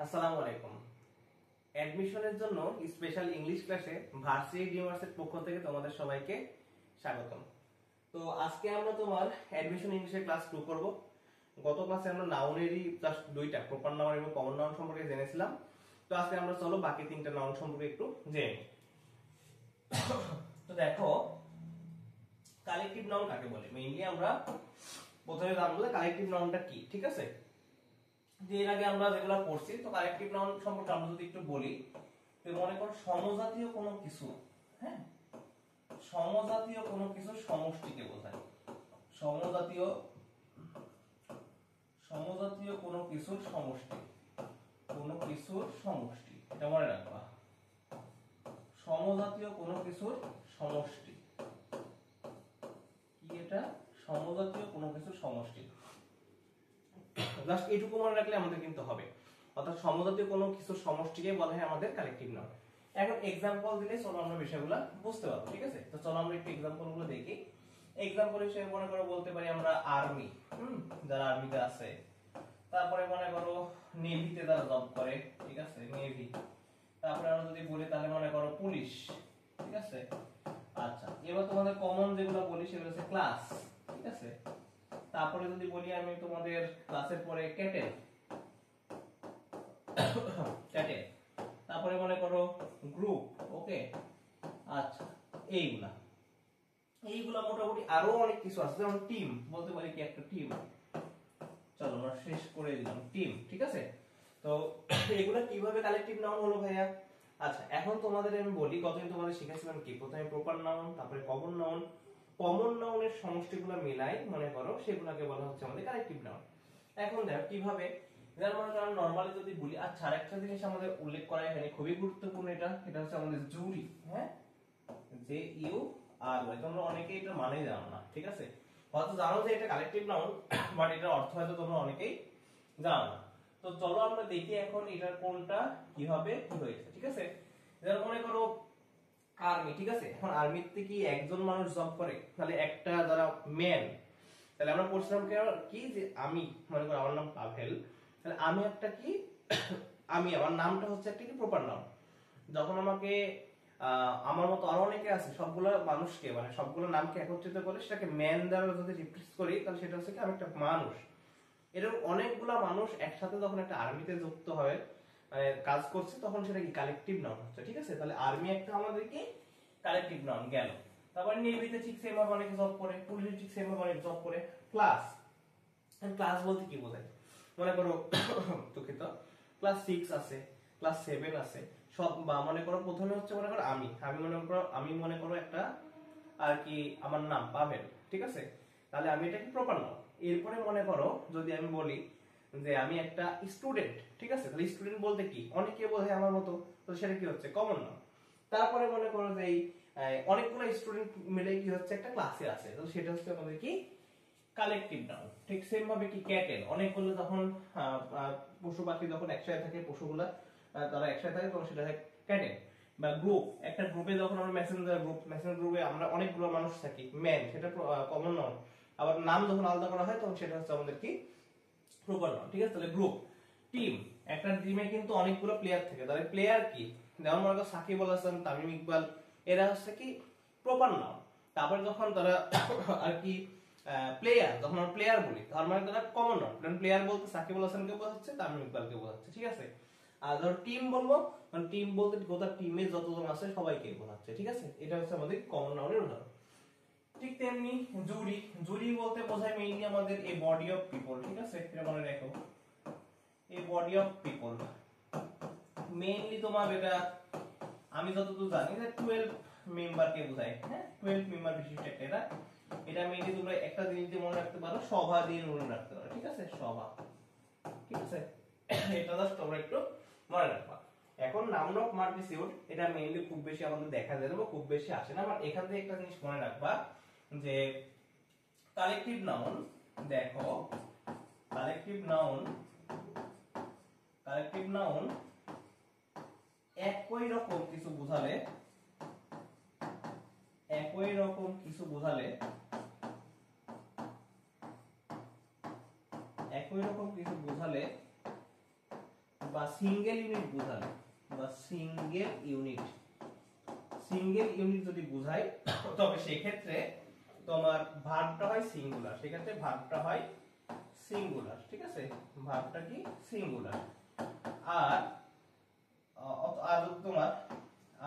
আসসালামু আলাইকুম। অ্যাডমিশনের জন্য স্পেশাল ইংলিশ ক্লাসে ভার্সিটি ইউনিভার্সিটির পক্ষ থেকে তোমাদের সবাইকে স্বাগতম। তো আজকে আমরা তোমার অ্যাডমিশন ইংলিশের ক্লাস 2 করব। গত ক্লাসে আমরা নাউনেরই জাস্ট দুইটা প্রপার নাউন এবং কমন নাউন সম্পর্কে জেনেছিলাম। তো আজকে আমরা চলো বাকি তিনটা নাউন সম্পর্কে একটু জেনে নিই। তো দেখো, কালেকটিভ নাউন কাকে বলে? মেইনলি আমরা প্রথমে জানবো যে কালেকটিভ নাউনটা কি, ঠিক আছে? যে এর আগে আমরা যেগুলো পড়ছি, তো কালেকটিভ নাউন সম্পর্কে আমরা যদি একটু বলি, তো মনে করো সমজাতীয় কোনো কিছু, হ্যাঁ, সমজাতীয় কোনো কিছু সমষ্টিকে বোঝায়। সমজাতীয় সমজাতীয় কোনো কিছুর সমষ্টি, কোনো কিছুর সমষ্টি, এটা মনে রাখবা। সমজাতীয় কোনো কিছুর সমষ্টি কি? এটা সমজাতীয় কোনো কিছুর সমষ্টি। জাস্ট এইটুকু মনে রাখলে আমাদের কিন্তু হবে। অর্থাৎ সমজাতীয় কোনো কিছুর সমষ্টিকে বলা হয় আমাদের কালেকটিভ নাউন। এখন एग्जांपल দিলে চলো আমরা বিষয়গুলো বুঝতে পারবো, ঠিক আছে? তো চলো আমরা একটু एग्जांपल গুলো দেখি। एग्जांपल হিসেবে মনে করো বলতে পারি আমরা আর্মি, যারা আর্মিতে আছে। তারপরে মনে করো নেভিতে যারা জব করে, ঠিক আছে, নেভি। তারপরে আমরা যদি বলি তাহলে মনে করো পুলিশ, ঠিক আছে। আচ্ছা, এবার তোমাদের কমন যেগুলো বলি সেগুলো হচ্ছে ক্লাস, ঠিক আছে। তারপরে যদি বলি আমি তোমাদের ক্লাসের পরে ক্যাটেল, ক্যাটেল। তারপরে মনে করো গ্রুপ, ওকে। আচ্ছা, এইগুলা মোটামুটি আরো অনেক কিছু আছে, যেমন টিম বলতে পারি কি একটা টিম। চলো আমরা শেষ করে দিলাম টিম, ঠিক আছে। তো এগুলা কিভাবে কালেকটিভ নাউন হলো ভাইয়া? আচ্ছা, এখন তোমাদের আমি বলি, কতদিন তোমাদের শিখেছিলাম কি, প্রথমে প্রপার নাউন, তারপরে কমন নাউন। কমন নাউনের সমষ্টিগুলো মিলাই মনে করো সেগুলোকে বলা হচ্ছে আমাদের কালেকটিভ নাউন। এখন দেখো কিভাবে, যেমন মনে করো নরমালি যদি বলি। আচ্ছা, আরেকটা জিনিস আমাদের উল্লেখ করা এখানে খুবই গুরুত্বপূর্ণ, এটা হচ্ছে আমাদের জুরি, হ্যাঁ, যে ইউ আর ওয়াই। তোমরা অনেকেই এটা মানেই জানো না, ঠিক আছে। হয়তো জানো যে এটা কালেকটিভ নাউন, বাট এটার অর্থ হয়তো তোমরা অনেকেই জানো না। তো চলো আমরা দেখি এখন এটার কোনটা কিভাবে কি হয়েছে, ঠিক আছে। যেমন মনে করো আর্মি, ঠিক আছে। এখন আর্মিতে কি একজন মানুষ জব করে? তাহলে একটা যারা ম্যান, তাহলে আমরা পড়ছিলাম কি যে আমি মনে করো আমার নাম পাভেল, তাহলে আমি একটা কি আমি আমার নামটা হচ্ছে একটা কি প্রপার নাউন। যখন আমাকে আমার মতো আরো অনেকে আছে, সবগুলো মানুষকে মানে সবগুলো নামকে একত্রিত করে সেটাকে ম্যান দ্বারা যদি রিপ্লেস করি, তাহলে সেটা হচ্ছে কি আমি একটা মানুষ। এরকম অনেকগুলা মানুষ একসাথে যখন একটা আর্মিতে যুক্ত হয়, মানে কাজ করছে, তখন সেটা কি কালেকটিভ নাউন হচ্ছে, ঠিক আছে। তাহলে আর্মি একটা আমাদের কি কালেকটিভ নাউন গেল। তারপর নেভিতে ঠিক সেম ভাবে অনেকে জব করে, পুলিশে ঠিক সেম ভাবে অনেকে জব করে। ক্লাস, ক্লাস বলতে কি বোঝায়? মনে করো দুঃখিত, ক্লাস 6 আছে, ক্লাস 7 আছে, সব। বা মনে করো প্রথমে হচ্ছে মনে করো আমি মনে করো একটা আর কি আমার নাম পাভেল, ঠিক আছে। তাহলে আমি এটা কি প্রপার নাউন। এরপরে মনে করো যদি আমি বলি যে আমি একটা স্টুডেন্ট, ঠিক আছে, তাহলে স্টুডেন্ট বলতে কি অনেকে বোঝে আমার মতো, তো সেটা কি হচ্ছে কমন নাউন। তারপরে মনে করো যে এই অনেকগুলো স্টুডেন্ট মিলে কি হচ্ছে একটা ক্লাসে আছে, তো সেটা হচ্ছে আমাদের কি কালেকটিভ নাউন। ঠিক সেম ভাবে কি ক্যাটেল, অনেকগুলো যখন পশু পাখি যখন একসাথে থাকে, পশুগুলা তারা একসাথে থাকে, তখন সেটা হয় ক্যাটেল। বা গ্রুপ, একটা গ্রুপে যখন আমরা মেসেঞ্জার গ্রুপে আমরা অনেকগুলো মানুষ থাকি, ম্যান, সেটা কমন নাউন। আবার নাম যখন আলাদা করা হয় তখন সেটা হচ্ছে আমাদের কি প্রপার নাউন, ঠিক আছে। তাহলে গ্রুপ, টিম, একটা টিমে কিন্তু অনেকগুলো প্লেয়ার থাকে, তাহলে প্লেয়ার কি, যেমন মনে করো সাকিব আল হাসান, তামিম ইকবাল, এরা হচ্ছে কি প্রপার নাউন। তারপরে যখন তারা আর কি প্লেয়ার, যখন আমরা প্লেয়ার বলি তার মানে তারা কমন নাউন, কারণ প্লেয়ার বলতে সাকিব আল হাসানকে বোঝাচ্ছে, তামিম ইকবালকে বোঝাচ্ছে, ঠিক আছে। আর ধর টিম বলবো, মানে টিম বলতে গোটা টিমে যতজন আছে সবাইকে বোঝাচ্ছে, ঠিক আছে। এটা হচ্ছে আমাদের কমন নাউনের উদাহরণ। ঠিক তেমনি জুরি, জুরি বলতে বোঝায় মেইনলি আমাদের এই বডি অফ পিপল, ঠিক আছে। এটা মনে রাখো, এই বডি অফ পিপল মেইনলি তোমার এটা আমি যতদূর জানি যে 12 মেম্বারকে বোঝায়, হ্যাঁ, 12 মেম্বার বিশিষ্ট একটা এটা মেইনলি তোমরা একটা জিনিস দিয়ে মনে রাখতে পারো, সভা দিয়ে মনে রাখতে পারো, ঠিক আছে, সভা, ঠিক আছে। এটা জাস্ট তোমরা একটু মনে রাখবা। এখন নাউন অফ মাল্টিটিউড, এটা মেইনলি খুব বেশি আমাদের দেখা যায় না বা খুব বেশি আসে না, বাট এখান থেকে একটা জিনিস মনে রাখবা যে কালেকটিভ নাউন, দেখো কালেকটিভ নাউন একই রকম কিছু বোঝালে, বা সিঙ্গেল ইউনিট বোঝালে, বা সিঙ্গেল ইউনিট যদি বোঝাই, তবে সেক্ষেত্রে তোমার ভার্বটা হয় সিঙ্গুলার, সেক্ষেত্রে ভার্বটা হয় সিঙ্গুলার, ঠিক আছে, ভার্বটা কি সিঙ্গুলার। আর আর তোমার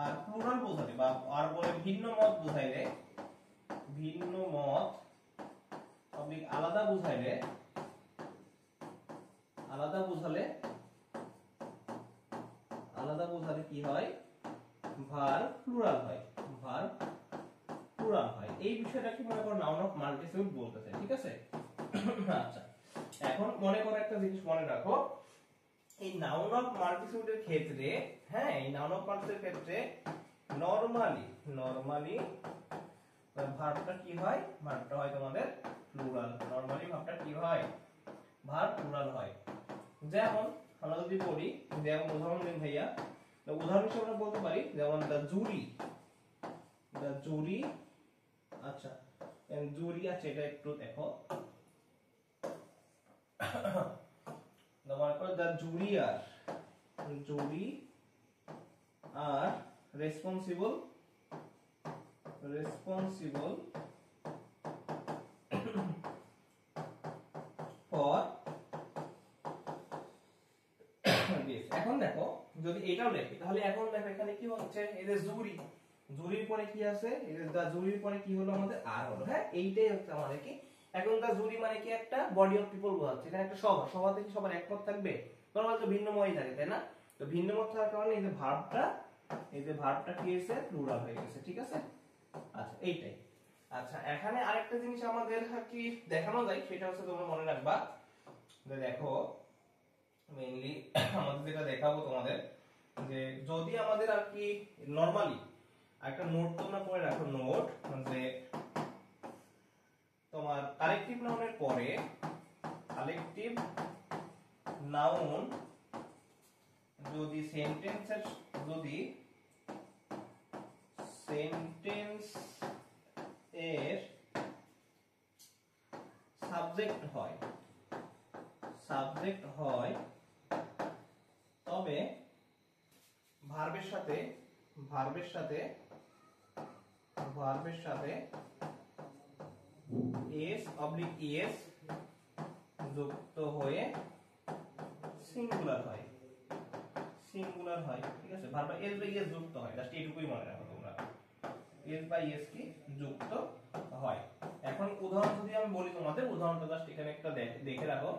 আর প্লুরাল বোঝালে বা আর বলে ভিন্ন মত বোঝাইলে, ভিন্ন মত আলাদা বোঝাইলে, আলাদা বোঝালে কি হয়, ভার্ব প্লুরাল হয়, ভার্ব প্লুরাল হয়। এই বিষয়টা কি মনে করো নাউন অফ মাল্টিসিউড বলতেছে, ঠিক আছে। আচ্ছা, এখন মনে করো একটা জিনিস মনে রাখো, এই নাউন অফ মাল্টিসিউডের ক্ষেত্রে, হ্যাঁ, এই নাউন অফ মাল্টিসিউডের ক্ষেত্রে নরমালি ভার্বটা কি হয়, ভার্বটা হয় তোমাদের প্লুরাল। নরমালি ভার্বটা কি হয়, ভার্ব প্লুরাল হয়। যেমন আমরা যদি পড়ি, যেমন উদাহরণ দিন ভাইয়া, তো উদাহরণ হিসেবে আমরা বলতে পারি যেমন দ্য জুরি, আচ্ছা জুরি আছে, এটা একটু দেখো, মনে করো the jury R responsible for this. এখন দেখো যদি এটাও লেখি, তাহলে এখন দেখো এখানে কি হচ্ছে, এই যে জুরির পরে কি আছে, এই যে দা জুরির পরে কি হলো, আমাদের আর হলো, হ্যাঁ, এইটাই হচ্ছে আমাদের কি, এখন দা জুরি মানে কি, একটা বডি অফ পিপল বোঝাচ্ছে, এখানে একটা সভাতে কি সবার একমত থাকবে, নরমাল তো ভিন্ন মতই থাকে, তাই না। তো ভিন্ন মত থাকার কারণে এই যে ভার্বটা কি হয়েছে, প্লুরাল হয়ে গেছে, ঠিক আছে। আচ্ছা, এইটাই। আচ্ছা, এখানে আরেকটা জিনিস আমাদের কি দেখানো যায়, সেটা হচ্ছে তোমরা মনে রাখবা, দেখো মেইনলি আমাদের যেটা দেখাবো তোমাদের, যে যদি আমাদের আর কি নরমালি একটা নোট তোমরা পড়ে রাখো, নোট যে তোমার কালেকটিভ নাউনের পরে, কালেকটিভ নাউন যদি সেন্টেন্স এর সাবজেক্ট হয়, তবে ভার্বের সাথে s/es যুক্ত হয়ে সিঙ্গুলার হয়, ঠিক আছে। ভার্বটা s/es যুক্ত হয়, জাস্ট এইটুকুই মনে রাখো তোমরা, s/es কি যুক্ত হয়। এখন উদাহরণ যদি আমি বলি তোমাদের, উদাহরণটা জাস্ট এখানে একটা দেখে রাখো,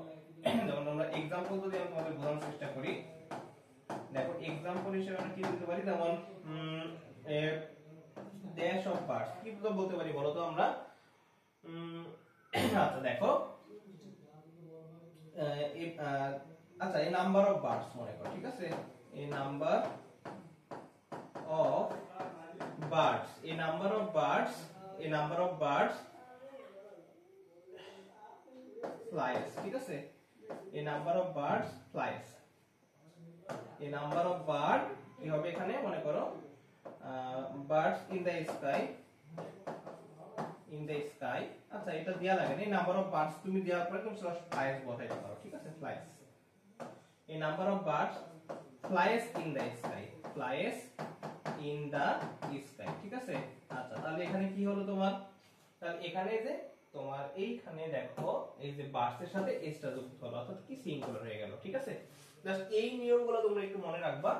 যেমন আমরা एग्जांपल যদি আমি তোমাদের বোঝানোর চেষ্টা করি, দেখো एग्जांपल হিসেবে আমরা কি বলতে পারি, যেমন ড্যাশ অফ বার্ডস, কি বলতে পারি বলো তো আমরা, আচ্ছা দেখো, আচ্ছা এই নাম্বার অফ বার্ডস মনে করো, ঠিক আছে, এই নাম্বার অফ বার্ডস flies, ঠিক আছে, a number of birds flies, a number of bird কি হবে এখানে, মনে করো birds in the sky, আচ্ছা এটা দেয়া লাগে না, এই নাম্বার অফ বার্ডস তুমি দেওয়ার পরে তুমি জাস্ট flies বসাইতে পারো, ঠিক আছে, flies, a number of birds flies in the sky, ঠিক আছে। আচ্ছা, তাহলে এখানে কি হলো তোমার, তাহলে এখানে যে তোমার এইখানে দেখো, এই যে বার্ডস এর সাথে এস টা যুক্ত হলো, অর্থাৎ কি সিঙ্গুলার হয়ে গেল, ঠিক আছে। জাস্ট এই নিয়মগুলো তোমরা একটু মনে রাখবা,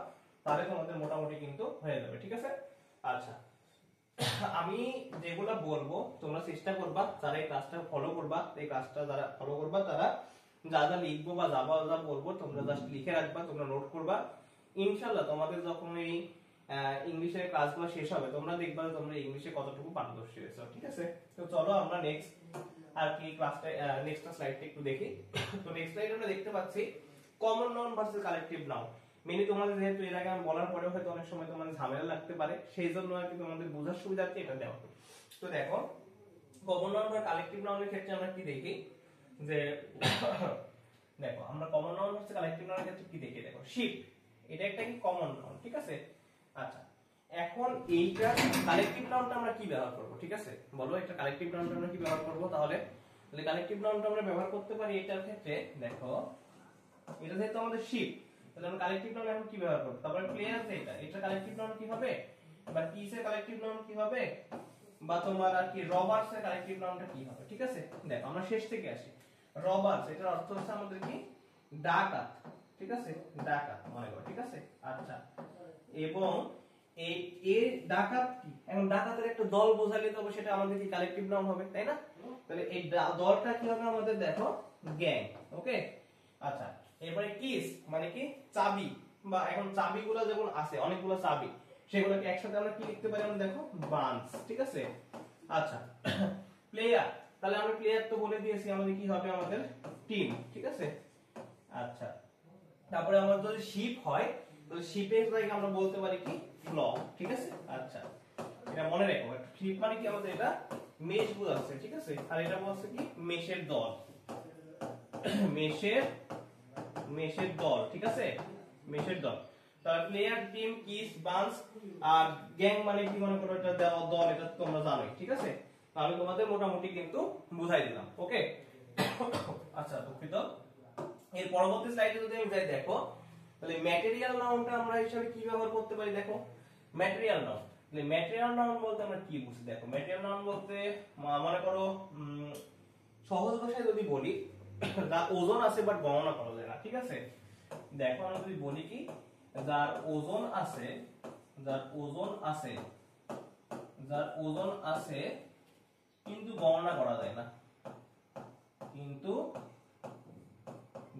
তাহলে তোমাদের মোটামুটি কিন্তু হয়ে যাবে, ঠিক আছে। আচ্ছা, আমি যেগুলো বলবো তোমরা চেষ্টা করবা, যারা এই ক্লাসটা ফলো করবা, তারা যা যা লিখবো বা যা বলবো তোমরা জাস্ট লিখে রাখবা, তোমরা নোট করবা। ইনশাআল্লাহ তোমাদের যখন এই ইংলিশের ক্লাসগুলো শেষ হবে, তোমরা দেখবা তোমরা ইংলিশে কতটুকু পারদর্শী হয়েছো, ঠিক আছে। তো চলো আমরা নেক্সট আর কি ক্লাসটা, নেক্সট স্লাইডটা একটু দেখি। তো নেক্সট স্লাইডে আমরা দেখতে পাচ্ছি common noun versus collective noun. Mainly তোমাদের যেহেতু এর আগে আমি বলার পরে হয়তো অনেক সময় তোমাদের ঝামেলা লাগতে পারে, সেই জন্য আর কি তোমাদের বোঝার সুবিধার্থে এটা দেওয়া। তো দেখো কমন নাউন বা কালেকটিভ নাউনের ক্ষেত্রে আমরা কি দেখি, যে দেখো আমরা কমন নাউন ভার্সেস কালেকটিভ নাউনের ক্ষেত্রে কি দেখি, দেখো শিপ, এটা একটা কি কমন নাউন, ঠিক আছে। আচ্ছা, এখন এইটা কালেকটিভ নাউনটা আমরা কি ব্যবহার করব, ঠিক আছে, বলো এটা কালেকটিভ নাউনটা আমরা কি ব্যবহার করব, তাহলে কালেকটিভ নাউনটা আমরা ব্যবহার করতে পারি এটার ক্ষেত্রে, দেখো এটা যেহেতু আমাদের শিপ, তাহলে আমরা কালেকটিভ নাউন এখন কি ব্যবহার করব? তারপরে প্লেয়ার এটা কালেকটিভ নাউন কি হবে, বা কিসের কালেকটিভ নাউন কি হবে, বা তোমার আর কি রবার্স এর কালেকটিভ নাউনটা কি হবে? ঠিক আছে, দেখো আমরা শেষ থেকে আসি। রবার্স এটার অর্থ হচ্ছে আমাদের কি ডাকাত, ঠিক আছে, ডাকাত মনে করো, ঠিক আছে। আচ্ছা, এবং এই এর ডাকাত কি, এখন ডাকাতের একটা দল বোঝালে তবে সেটা আমাদের কি কালেকটিভ নাউন হবে, তাই না? তাহলে এই দলটা কি হবে আমাদের, দেখো গ্যাং। ওকে, আচ্ছা এরপরে কিস মানে কি চাবি, বা এখন চাবিগুলো যেমন আছে অনেকগুলো চাবি, সেগুলোকে একসাথে আমরা কি লিখতে পারি, আমরা দেখো বান্স, ঠিক আছে। আচ্ছা প্লেয়ার, তাহলে আমরা প্লেয়ার তো বলে দিয়েছি আমাদের কি হবে, আমাদের টিম, ঠিক আছে। আচ্ছা তারপরে আমাদের যদি শিপ হয় তাহলে শিপের জায়গায় আমরা বলতে পারি কি ফ্লক, ঠিক আছে। আচ্ছা এটা মনে রাখো, শিপ মানে কি আমাদের এটা মেশ বোঝাচ্ছে, ঠিক আছে, আর এটা বলছে কি মেশের দল, মেশের দল, ঠিক আছে, মেশের দল। তাহলে প্লেয়ার, টিম, কিস, বান্স, আর গ্যাং মানে কি মনে করো এটা দেওয়া দল, এটা তোমরা জানোই, ঠিক আছে। আমি তোমাদের মোটামুটি কিন্তু বুঝাই দিলাম। ওকে, আচ্ছা দুঃখিত। এর পরবর্তী স্লাইডে যদি আমি যাই, দেখো তাহলে ম্যাটেরিয়াল নাউনটা আমরা হিসেবে কি ব্যবহার করতে পারি, দেখো ম্যাটেরিয়াল নাউন। তাহলে ম্যাটেরিয়াল নাউন বলতে আমরা কি বুঝি, দেখো ম্যাটেরিয়াল নাউন বলতে মনে করো সহজ ভাষায় যদি বলি, যার ওজন আছে বাট গণনা করা যায় না, ঠিক আছে। দেখো আমরা যদি বলি কি যার ওজন আছে, যার ওজন আছে, যার ওজন আছে কিন্তু গণনা করা যায় না, কিন্তু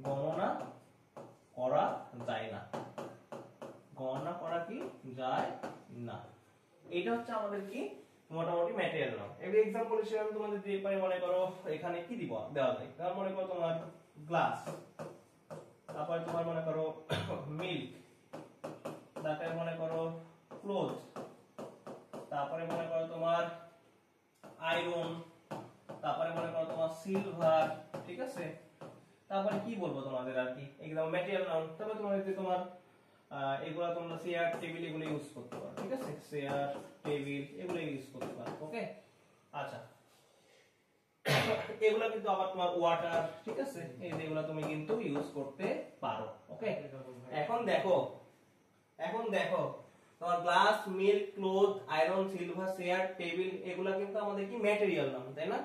গণনা করা যায় না, গণনা করা কি যায় না, এটা হচ্ছে আমাদের কি মোটামুটি ম্যাটেরিয়াল নাম। এর এক্সাম্পল হিসেবে আমি তোমাদের দিয়ে পারি, মনে করো এখানে কি দিব দেওয়া যায়, তার মনে করো তোমার গ্লাস, তারপরে তোমার মনে করো মিল্ক, তারপরে মনে করো ক্লোথ, তারপরে মনে করো তোমার আয়রন, তারপরে মনে করো তোমার সিলভার, ঠিক আছে। তারপরে কি বলবো তোমাদের আর কি একদম ম্যাটেরিয়াল নাউন, তবে তোমাদের তোমার এগুলা তোমরা চেয়ার টেবিল এগুলো ইউজ করতে পারো, ঠিক আছে, চেয়ার টেবিল এগুলো ইউজ করতে পারো। ওকে, আচ্ছা এগুলা কিন্তু আবার তোমার ওয়াটার, ঠিক আছে, এই যেগুলো তুমি কিন্তু ইউজ করতে পারো। ওকে, এখন দেখো তোমার glass, milk, cloth, iron, silver, chair, table এগুলা কিন্তু আমাদের কি ম্যাটেরিয়াল নাউন, তাই না?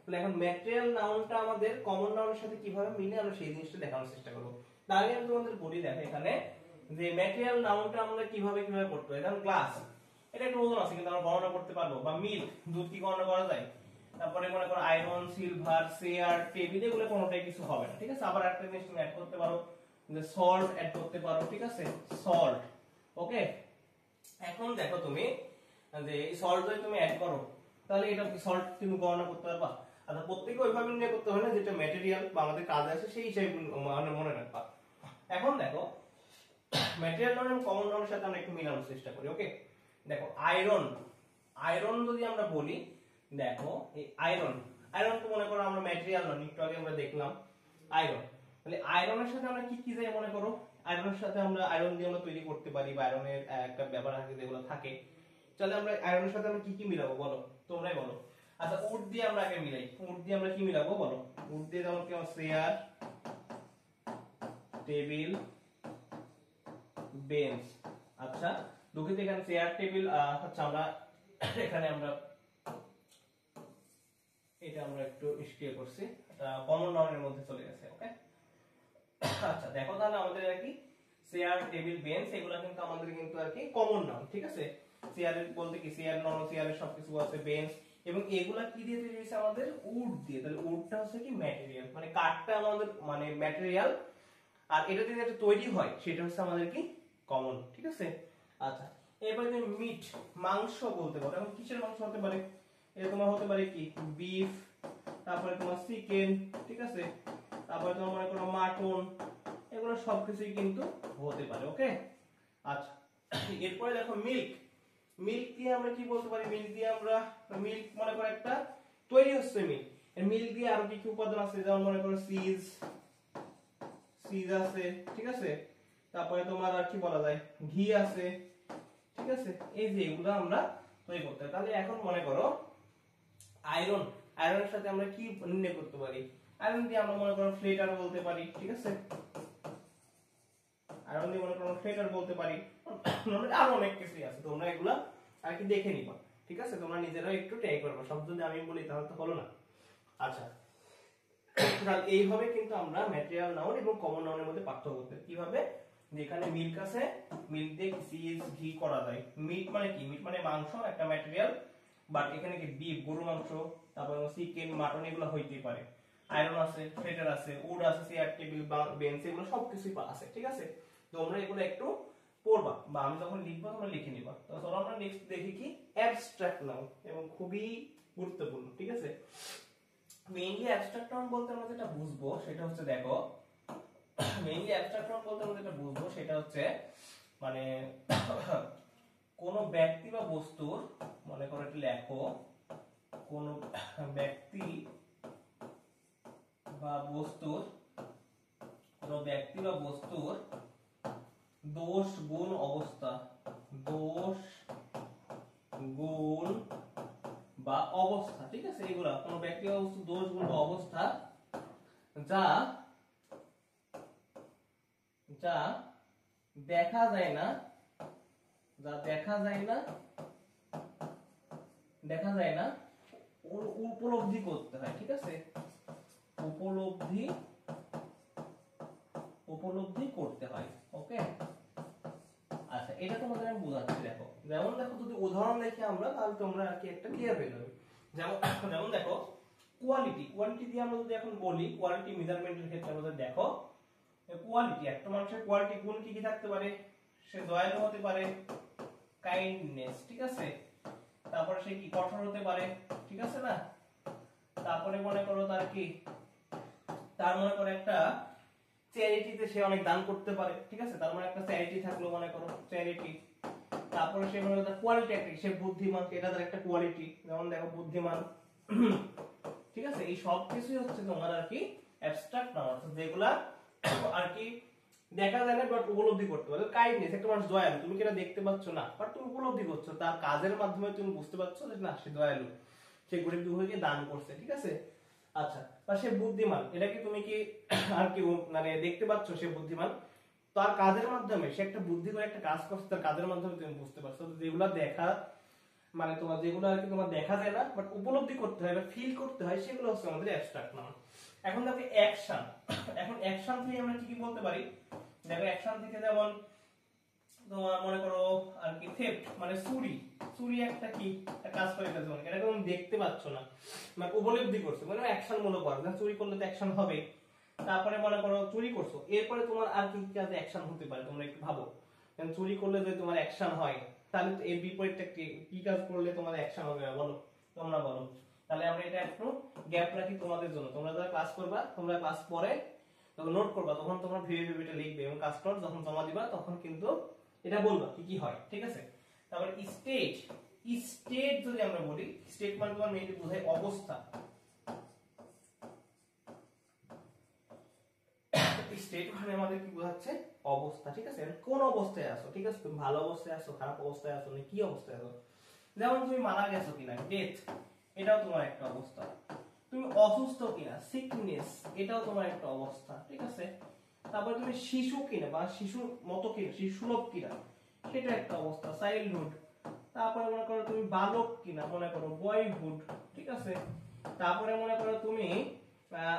তাহলে এখন ম্যাটেরিয়াল নাউনটা আমাদের কমন নাউনের সাথে কিভাবে মিলে আমরা সেই জিনিসটা দেখানোর চেষ্টা করব। তার আগে আমি তোমাদের বলি, দেখো এখানে যে ম্যাটেরিয়াল নাউনটা আমরা কিভাবে করতে হয়। যেমন গ্লাস, এটা একটা ওজন আছে কিন্তু আমরা গণনা করতে পারবো, বা মিল্ক দুধ কি গণনা করা যায়। তারপরে মনে করো আয়রন, সিলভার, চেয়ার, টেবিল এগুলো কোনোটাই কিছু হবে না, ঠিক আছে। আবার একটা জিনিস তুমি অ্যাড করতে পারো, যে সল্ট অ্যাড করতে পারো, ঠিক আছে, সল্ট। ওকে, এখন দেখো তুমি যে এই সল্ট যদি তুমি অ্যাড করো তাহলে এটা সল্ট তুমি গণনা করতে পারবা। আচ্ছা প্রত্যেককে ওইভাবে নিয়ে করতে হয় না, যেটা ম্যাটেরিয়াল বা আমাদের কাজে আছে সেই হিসেবে মানে মনে রাখবা। এখন দেখো ম্যাটেরিয়াল নাউন এবং কমন নাউনের সাথে আমরা একটু মিলানোর চেষ্টা করি। ওকে, দেখো আয়রন, আয়রন যদি আমরা বলি, দেখো এই আয়রন, আয়রন তো মনে করো আমরা ম্যাটেরিয়াল নাউন, একটু আগে আমরা দেখলাম আয়রন। তাহলে আয়রনের সাথে আমরা কি কি যাই মনে করো, আয়রনের সাথে আমরা আয়রন দিয়ে আমরা তৈরি করতে পারি, বা আয়রনের একটা ব্যাপার আছে যেগুলো থাকে। তাহলে আমরা আয়রনের সাথে আমরা কি কি মিলাবো বলো, তোমরাই বলো। আচ্ছা উড দিয়ে আমরা আগে মিলাই, উড দিয়ে আমরা কি মিলাবো বলো। উড দিয়ে যেমন কি চেয়ার, টেবিল, বেঞ্চ। আচ্ছা দুঃখিত এখানে চেয়ার টেবিল, আচ্ছা আমরা এখানে আমরা এটা আমরা একটু স্কেল করছি, এটা কমন নাউনের মধ্যে চলে গেছে। ওকে, আচ্ছা দেখো তাহলে আমাদের আর কি চেয়ার, টেবিল, বেঞ্চ এগুলা কিন্তু আমাদের কিন্তু আর কি কমন নাউন, ঠিক আছে। চেয়ার বলতে কি চেয়ার, নন চেয়ারের সবকিছু আছে, বেঞ্চ, এবং এগুলা কি দিয়ে তৈরি হয়েছে আমাদের উড দিয়ে। তাহলে উডটা হচ্ছে কি ম্যাটেরিয়াল, মানে কাঠটা আমাদের মানে ম্যাটেরিয়াল, আর এটা দিয়ে যেটা তৈরি হয় সেটা হচ্ছে আমাদের কি কমন, ঠিক আছে। আচ্ছা এরপরে তুমি মিট, মাংস বলতে পারো। এখন কিসের মাংস হতে পারে, এটা তোমার হতে পারে কি বিফ, তারপরে তোমার চিকেন, ঠিক আছে, তারপরে তোমার মনে করো মাটন, এগুলো সবকিছুই কিন্তু হতে পারে। ওকে, আচ্ছা এরপরে দেখো মিল্ক, মিল্ক দিয়ে আমরা কি বলতে পারি, মিল্ক দিয়ে আমরা মিল্ক মনে করো একটা তৈরি হচ্ছে মিল্ক, এর মিল্ক দিয়ে আরো কি কি উপাদান আছে, যেমন মনে করো চিজ, চিজ আছে, ঠিক আছে, তারপরে তোমার আর কি বলা যায় ঘি আছে, ঠিক আছে, এই যে এগুলো আমরা তৈরি করতে হয়। তাহলে এখন মনে করো আয়রন, আয়রনের সাথে আমরা কি নির্ণয় করতে পারি, আয়রন দিয়ে আমরা মনে করো ফ্লেটার বলতে পারি, ঠিক আছে, আয়রন দিয়ে মনে করো ফ্লেটার বলতে পারি, আরো অনেক কিছুই আছে, তোমরা এগুলা আর কি দেখে নিবা, ঠিক আছে? তোমরা নিজেরাও একটু ট্রাই করবে, সব যদি আমি বলি তাহলে তো হলো না। আচ্ছা, তাহলে এইভাবে কিন্তু আমরা ম্যাটেরিয়াল নাউন এবং কমন নাউনের মধ্যে পার্থক্য করতে, কিভাবে যেখানে মিল্ক আছে, মিল্ক দিয়ে চিজ ঘি করা যায়। মিট মানে কি? মিট মানে মাংস, একটা ম্যাটেরিয়াল, বাট এখানে কি বিফ গরু মাংস, তারপর চিকেন মাটন এগুলো হইতেই পারে। আয়রন আছে, ফ্লেটার আছে, উড আছে, চেয়ার টেবিল বেঞ্চ এগুলো সবকিছুই আছে, ঠিক আছে? তোমরা এগুলো একটু পড়বা, বা আমি যখন লিখবো তোমরা লিখে নিবা। তো চলো আমরা নেক্সট দেখি কি অ্যাবস্ট্রাক্ট নাউন, এবং খুবই গুরুত্বপূর্ণ, ঠিক আছে? মেইনলি অ্যাবস্ট্রাক্ট নাউন বলতে আমরা যেটা বুঝবো সেটা হচ্ছে, দেখো মেইনলি অ্যাবস্ট্রাক্ট নাউন বলতে আমরা যেটা বুঝবো সেটা হচ্ছে মানে কোন ব্যক্তি বা বস্তুর, মনে করো একটু লেখো, কোন ব্যক্তি বা বস্তুর, কোন ব্যক্তি বা বস্তুর দোষ গুণ অবস্থা, দোষ গুণ বা অবস্থা, ঠিক আছে? এগুলা কোন ব্যক্তি বা বস্তুর দোষ গুণ বা অবস্থা যা যা দেখা যায় না, যা দেখা যায় না, দেখা যায় না, উপলব্ধি করতে হয়, ঠিক আছে? উপলব্ধি উপলব্ধি করতে হয়, ওকে? আচ্ছা, এটা তোমাদের আমি বোঝাচ্ছি, দেখো যেমন দেখো, যদি উদাহরণ দেখি আমরা তাহলে তোমরা আর কি একটা ক্লিয়ার হয়ে যাবে। যেমন যেমন দেখো কোয়ালিটি, কোয়ালিটি দিয়ে আমরা যদি এখন বলি, কোয়ালিটি মেজারমেন্টের ক্ষেত্রে আমাদের দেখো কোয়ালিটি, একটা মানুষের কোয়ালিটি গুণ কি কি থাকতে পারে? সে দয়ালু হতে পারে, কাইন্ডনেস, ঠিক আছে? তারপরে সে কি কঠোর হতে পারে, ঠিক আছে না? তারপরে মনে করো তার কি, তার মনে করো একটা চ্যারিটিতে সে অনেক দান করতে পারে, ঠিক আছে? তার মানে একটা চ্যারিটি থাকলো, মনে করো চ্যারিটি। তারপরে সে মনে করো তার কোয়ালিটি একটা, সে বুদ্ধিমান, এটা তার একটা কোয়ালিটি, যেমন দেখো বুদ্ধিমান, ঠিক আছে? এই সব কিছুই হচ্ছে তোমার আর কি অ্যাবস্ট্রাক্ট নাউন, যেগুলা আর কি দেখা যায় না বাট উপলব্ধি করতে পারো। কাইন্ডনেস, একটা মানুষ দয়ালু, তুমি কি এটা দেখতে পাচ্ছ না, বাট তুমি উপলব্ধি করছো, তার কাজের মাধ্যমে তুমি বুঝতে পারছো যে না সে দয়ালু, সে গরিব দুঃখীকে দান করছে, ঠিক আছে? আচ্ছা, বা সে বুদ্ধিমান, এটা কি তুমি কি আর কি মানে দেখতে পাচ্ছ সে বুদ্ধিমান, তার কাজের মাধ্যমে সে একটা বুদ্ধি করে একটা কাজ করছে, তার কাজের মাধ্যমে তুমি বুঝতে পারছো। যেগুলা দেখা মানে তোমার যেগুলো আর কি তোমার দেখা যায় না বাট উপলব্ধি করতে হয় বা ফিল করতে হয়, সেগুলো হচ্ছে আমাদের অ্যাবস্ট্রাক্ট নাউন। এখন দেখো অ্যাকশন, এখন অ্যাকশন থেকে আমরা কি কি বলতে পারি? দেখো অ্যাকশন থেকে যেমন তোমার মনে করো আর কি থেফট মানে চুরি, চুরি একটা কি একটা কাজ করে ফেলছো, এটা তুমি দেখতে পাচ্ছ না মানে উপলব্ধি করছো, মানে অ্যাকশন মনে করো না, চুরি করলে তো অ্যাকশন হবে। তারপরে মনে করো চুরি করছো, এরপরে তোমার আর কি কাজে অ্যাকশন হতে পারে তোমরা একটু ভাবো। কারণ চুরি করলে যদি তোমার অ্যাকশন হয়, তাহলে তো এর বিপরীতটা কি কাজ করলে তোমার অ্যাকশন হবে বলো, তোমরা বলো। তাহলে আমরা এটা একটু গ্যাপ রাখি তোমাদের জন্য, তোমরা যারা ক্লাস করবা, তোমরা ক্লাস পরে যখন নোট করবা তখন তোমরা ভেবে ভেবে এটা লিখবে, এবং কাজ নোট যখন জমা দিবা তখন কিন্তু এটা বলবা কি কি হয়, ঠিক আছে? তারপর স্টেট, স্টেট যদি আমরা বলি, স্টেট মানে তোমার মেইনলি বোঝায় অবস্থা, স্টেট মানে আমাদের কি বোঝাচ্ছে? অবস্থা, ঠিক আছে? কোন অবস্থায় আছো, ঠিক আছে? তুমি ভালো অবস্থায় আছো, খারাপ অবস্থায় আছো, না কি অবস্থায় আছো? যেমন তুমি মারা গেছো কিনা, ডেথ, এটাও তোমার একটা অবস্থা। তুমি অসুস্থ কিনা, সিকনেস, এটাও তোমার একটা অবস্থা, ঠিক আছে? তারপর তুমি শিশু কিনা বা শিশুর মতো কিনা, শিশুসুলভ কিনা, সেটা একটা অবস্থা, চাইল্ডহুড। তারপরে মনে করো তুমি বালক কিনা, মনে করো বয়হুড, ঠিক আছে? তারপরে মনে করো তুমি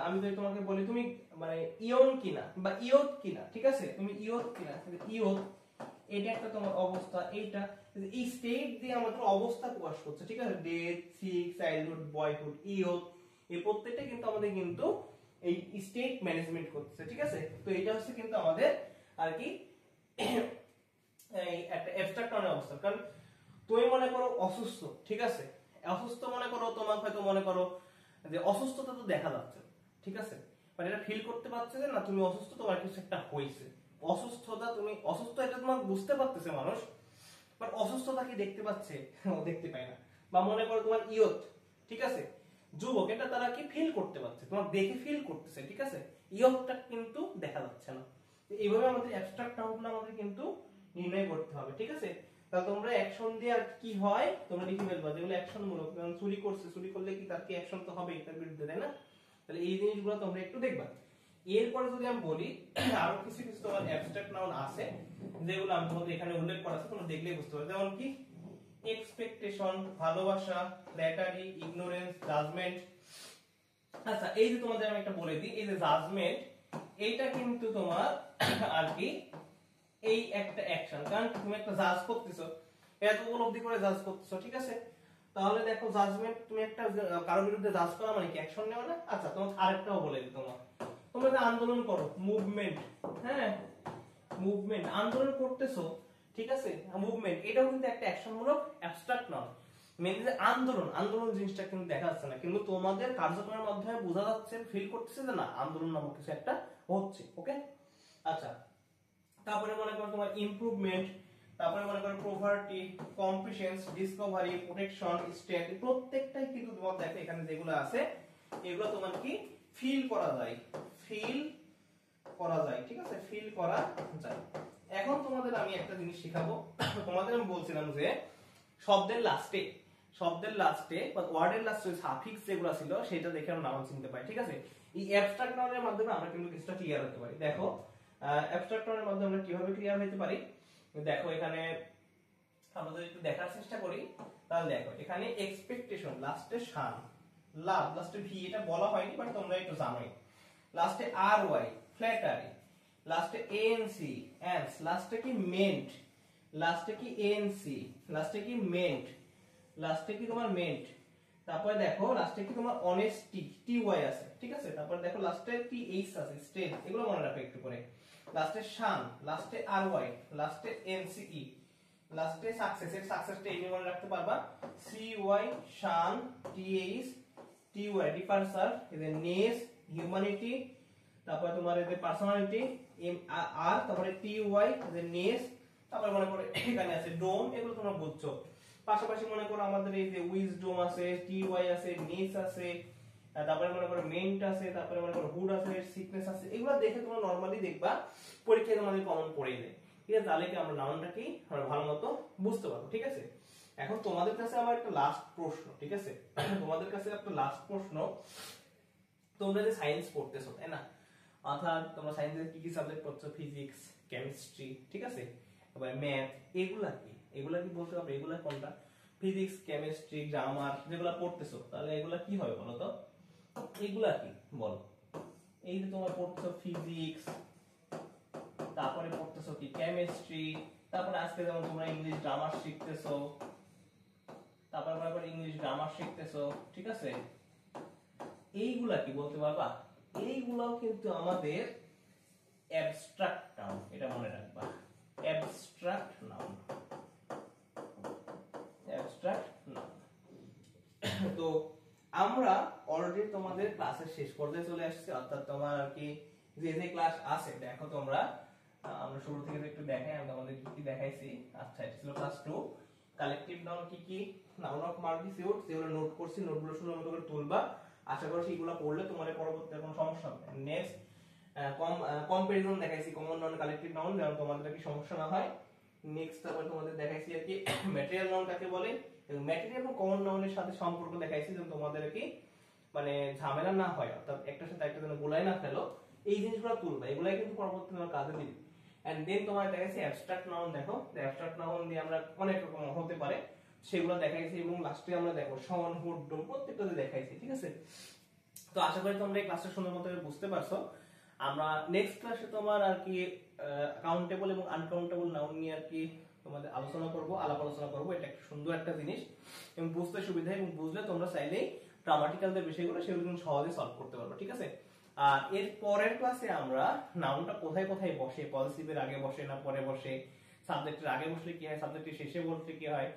আমি যদি তোমাকে বলি তুমি মানে ইয়ং কিনা বা ইয়ত কিনা, ঠিক আছে? তুমি ইয়ত কিনা, ইয়ত, এটা একটা তোমার অবস্থা। এইটা এই স্টেট দিয়ে আমাদের অবস্থা প্রকাশ করছে, ঠিক আছে? ডেথ, সিক, চাইল্ডহুড, বয়হুড, ইয়ত, এই প্রত্যেকটা কিন্তু আমাদের কিন্তু এই স্টেট ম্যানেজমেন্ট করতেছে, ঠিক আছে? তো এটা হচ্ছে কিন্তু আমাদের আর কি এই একটা অ্যাবস্ট্রাক্ট নাউনের অবস্থা। কারণ তুমি মনে করো অসুস্থ, ঠিক আছে? অসুস্থ মনে করো, তোমার হয়তো মনে করো যে অসুস্থতা তো দেখা যাচ্ছে, ঠিক আছে? মানে এটা ফিল করতে পারছে যে না তুমি অসুস্থ, তোমার কিছু একটা হয়েছে। অসুস্থতা, তুমি অসুস্থ এটা তোমার বুঝতে পারতেছে মানুষ, বাট অসুস্থতা কি দেখতে পাচ্ছে? ও দেখতে পায় না। বা মনে করো তোমার ইয়ত, ঠিক আছে? যুবক, এটা তারা কি ফিল করতে পারছে, তোমার দেখে ফিল করতেছে, ঠিক আছে? ইয়তটা কিন্তু দেখা যাচ্ছে না। এইভাবে আমাদের অ্যাবস্ট্রাক্ট নাউনগুলো আমাদের কিন্তু নির্ণয় করতে হবে, ঠিক আছে? তাহলে তোমরা অ্যাকশন দিয়ে আর কি হয় তোমরা লিখে ফেলবা, যেগুলো অ্যাকশন মূলক। কারণ চুরি করছে, চুরি করলে কি তার কি অ্যাকশন তো হবেই তার বিরুদ্ধে, তাই না? তাহলে এই জিনিসগুলো তোমরা একটু দেখবা। এরপরে যদি আমি বলি আরো কিছু কিছু তোমার অ্যাবস্ট্রাক্ট নাউন আছে যেগুলো আমি তোমাদের এখানে উল্লেখ করা আছে, তোমরা দেখলেই বুঝতে পারবে। যেমন কি এক্সপেকটেশন, ভালোবাসা, ফ্ল্যাটারি, ইগনোরেন্স, জাজমেন্ট। আচ্ছা, এই যে তোমাদের আমি একটা বলে দিই, এই যে জাজমেন্ট, এইটা কিন্তু তোমার আর কি এই একটা অ্যাকশন, কারণ তুমি একটা জাজ করতেছো, এত উপলব্ধি করে জাজ করতেছো, ঠিক আছে? তাহলে দেখো জাজমেন্ট, তুমি একটা কারোর বিরুদ্ধে জাজ করা মানে কি অ্যাকশন নেওয়া না? আচ্ছা, তোমাকে আরেকটাও বলে দিই, তোমরা যে আন্দোলন করো, মুভমেন্ট, হ্যাঁ মুভমেন্ট, আন্দোলন করতেছো, ঠিক আছে? মুভমেন্ট, এটাও কিন্তু একটা অ্যাকশনমূলক অ্যাবস্ট্রাক্ট নয়। মেনলি যে আন্দোলন, আন্দোলন জিনিসটা কিন্তু দেখা যাচ্ছে না, কিন্তু তোমাদের কার্যক্রমের মাধ্যমে বোঝা যাচ্ছে, ফিল করতেছে যে না আন্দোলন নামক কিছু একটা হচ্ছে। ওকে, আচ্ছা, তারপরে মনে করো তোমার ইমপ্রুভমেন্ট, তারপরে মনে করো property, competence, Discovery, protection, strength, প্রত্যেকটাই কিন্তু তোমার দেখো এখানে যেগুলো আছে এগুলো তোমার কি ফিল করা যায়, ফিল করা যায়, ঠিক আছে? ফিল করা যায়। এখন তোমাদের আমি একটা জিনিস শেখাবো। তোমাদের আমি বলছিলাম যে শব্দের লাস্টে বা ওয়ার্ডের লাস্টে সাফিক্স যেগুলো ছিল সেটা দেখে আমরা নাউন চিনতে পাই, ঠিক আছে? এই অ্যাবস্ট্রাক্ট নাউনের মাধ্যমে আমরা কিন্তু কিছুটা ক্লিয়ার হতে পারি। দেখো অ্যাবস্ট্রাক্ট নাউনের মাধ্যমে আমরা কিভাবে ক্লিয়ার হতে পারি, দেখো এখানে আমরা যদি একটু দেখার চেষ্টা করি, তাহলে দেখো এখানে এক্সপেকটেশন, লাস্টে শান, লাভ, লাস্টে ভি, এটা বলা হয়নি বাট তোমরা একটু জানোই, লাস্টে আর ওয়াই, ফ্ল্যাটারি, লাস্টে এএনসি, এন্স, লাস্টে কি মেন্ট, লাস্টে কি এএনসি, লাস্টে কি মেন্ট, লাস্টে কি তোমার মেন্ট, তারপরে দেখো লাস্টে কি তোমার অনেস্টি, টি ওয়াই আছে, ঠিক আছে? তারপরে দেখো লাস্টে টি এইচ আছে, স্টেট, এগুলো মনে রাখো একটু করে। লাস্টে শান, লাস্টে আর ওয়াই, লাস্টে এনসিই, লাস্টে সাকসেস, এর সাকসেসটা এই মনে রাখতে পারবা, C Y, shun, T H, T Y, departure, এদের নেস, হিউম্যানিটি, তারপরে তোমার এদের পার্সোনালিটি, এম আর, তারপরে টি ওয়াই, এদের নেস, তারপরে মনে করো এখানে আছে ডোম, এগুলো তোমরা বুঝছো। পাশাপাশি মনে করো আমাদের এই যে উইজডম আছে, টি ওয়াই আছে, নেস আছে, তারপরে মনে করো মেন্ট আছে, তারপরে মনে করো হুড আছে, সিকনেস আছে, এগুলো দেখে তোমরা নরমালি দেখবা পরীক্ষায় তোমাদের কমন পড়ে যায়, ঠিক আছে? তাহলে কি আমরা নাউনটা কি আমরা ভালো মতো বুঝতে পারবো, ঠিক আছে? এখন তোমাদের কাছে আমার একটা লাস্ট প্রশ্ন, ঠিক আছে? তোমাদের কাছে একটা লাস্ট প্রশ্ন, তোমরা যে সায়েন্স পড়তেছো তাই না, অর্থাৎ তোমরা সায়েন্সের কি কি সাবজেক্ট পড়ছো, ফিজিক্স, কেমিস্ট্রি, ঠিক আছে, তারপরে ম্যাথ, এগুলা কি বলতে পারবে? এগুলা কোনটা? ফিজিক্স, কেমিস্ট্রি, গ্রামার যেগুলা পড়তেছো, তাহলে এগুলা কি হবে বলো তো? এগুলা কি বলো? এই যে তোমরা পড়ছো ফিজিক্স, তারপরে পড়তেছো কি কেমিস্ট্রি, তারপরে আজকে যেমন তোমরা ইংলিশ গ্রামার শিখতেছো, তারপরে ইংলিশ গ্রামার শিখতেছো, ঠিক আছে? এইগুলা কি বলতে পারবা? এইগুলাও কিন্তু আমাদের অ্যাবস্ট্রাক্ট নাউন, এটা মনে রাখবা, অ্যাবস্ট্রাক্ট নাউন, অ্যাবস্ট্রাক্ট নাউন। তো আমরা অলরেডি তোমাদের ক্লাসের শেষ পর্যায়ে চলে আসছি, অর্থাৎ তোমার আর কি যে যে ক্লাস আছে দেখো তোমরা, আমরা শুরু থেকে একটু দেখাই আমি তোমাদের কি কি দেখাইছি। আচ্ছা, এটা ছিল ক্লাস 2, কালেকটিভ নাউন কি কি, নাউন অফ মাল্টিটিউড, যেগুলো নোট করছি, নোটগুলো সুন্দর মতো করে তুলবা, আশা করি সেগুলো পড়লে তোমাদের পরবর্তীতে কোনো সমস্যা হবে না। নেক্সট কম্পারিজন দেখাইছি কমন নাউন, কালেকটিভ নাউন, যেন তোমাদের কি সমস্যা না হয়। নেক্সট তারপর তোমাদের দেখাইছি আর কি ম্যাটেরিয়াল নাউন কাকে বলে, এবং ম্যাটেরিয়াল এবং কমন নাউনের সাথে সম্পর্ক দেখাইছি যেন তোমাদের কি মানে ঝামেলা না হয়, অর্থাৎ একটার সাথে একটা যেন গোলাই না ফেলো, এই জিনিসগুলো তুলবা, এগুলাই কিন্তু পরবর্তীতে তোমার কাজে দিবে। এন্ড দেন তোমার দেখাইছি অ্যাবস্ট্রাক্ট নাউন, দেখো অ্যাবস্ট্রাক্ট নাউন দিয়ে আমরা অনেক রকম হতে পারে সেগুলো দেখাইছি, এবং লাস্টে আমরা দেখো সমান, হুড, ডোম, প্রত্যেকটাতে দেখাইছি, ঠিক আছে? তো আশা করি তোমরা এই ক্লাসটা সুন্দর মতো বুঝতে পারছো। আমরা নেক্সট ক্লাসে তোমার আর কি কাউন্টেবল এবং আনকাউন্টেবল নাউন নিয়ে আর কি তোমাদের আলাপ আলোচনা করব। এটা একটা সুন্দর একটা জিনিস এবং বুঝতে সুবিধা, এবং বুঝলে তোমরা চাইলেই গ্রামাটিক্যাল যে বিষয়গুলো সেগুলো কিন্তু সহজে সলভ করতে পারবে, ঠিক আছে? আর এর পরের ক্লাসে আমরা নাউনটা কোথায় কোথায় বসে, পজিটিভের আগে বসে না পরে বসে, সাবজেক্টের আগে বসলে কি হয়, সাবজেক্টের শেষে বসলে কি হয়,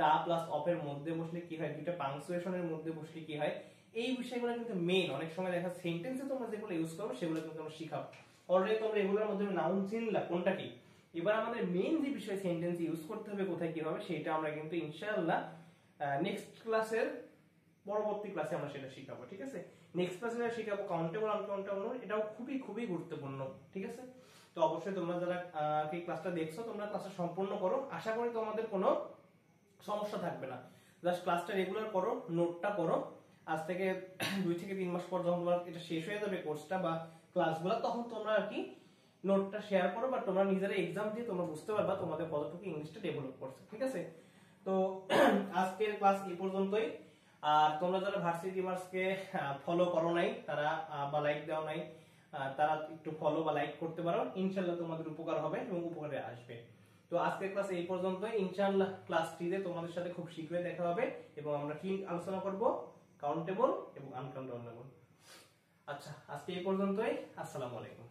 দা প্লাস অফ এর মধ্যে বসলে কি হয়, দুটো পাংচুয়েশনের মধ্যে বসলে কি হয়, এই বিষয়গুলো কিন্তু মেইন। অনেক সময় দেখা সেন্টেন্সে তোমরা যেগুলো ইউজ করবে সেগুলো কিন্তু তোমরা শিখাবো। অলরেডি তোমরা এগুলোর মাধ্যমে নাউন চিনলা কোনটা কি, এবার আমাদের মেইন যে বিষয় সেন্টেন্স ইউজ করতে হবে কোথায় কি হবে সেটা আমরা কিন্তু ইনশাআল্লাহ নেক্সট ক্লাসের পরবর্তী ক্লাসে আমরা সেটা শিখাবো, ঠিক আছে? নেক্সট ক্লাসে শিখাবো কাউন্টেবল আনকাউন্টেবল, এটাও খুবই খুবই গুরুত্বপূর্ণ, ঠিক আছে? তো অবশ্যই তোমরা যারা এই ক্লাসটা দেখছো তোমরা ক্লাসটা সম্পূর্ণ করো, আশা করি তোমাদের কোনো সমস্যা থাকবে না। জাস্ট ক্লাসটা রেগুলার করো, নোটটা করো, আজ থেকে 2 থেকে 3 মাস পর যখন তোমার এটা শেষ হয়ে যাবে কোর্সটা বা ক্লাসগুলো, তখন তোমরা আর কি নোটটা শেয়ার করো বা তোমরা নিজেরা এক্সাম দিয়ে তোমরা বুঝতে পারবা তোমাদের কতটুকু ইংলিশটা ডেভেলপ করছে, ঠিক আছে? তো আজকের ক্লাস এই পর্যন্তই। আর তোমরা যারা ভার্সিটি মার্কসকে ফলো করো নাই তারা বা লাইক দাও নাই, তারা একটু ফলো বা লাইক করতে পারো, ইনশাআল্লাহ তোমাদের উপকার হবে এবং উপকারে আসবে। তো আজকের ক্লাস এই পর্যন্তই, ইনশাআল্লাহ ক্লাস 3 তে তোমাদের সাথে খুব শীঘ্রই দেখা হবে এবং আমরা কি আলোচনা করব, কাউন্টেবল এবং আনকাউন্টেবল। আচ্ছা, আজকে এই পর্যন্তই। আসসালামু আলাইকুম।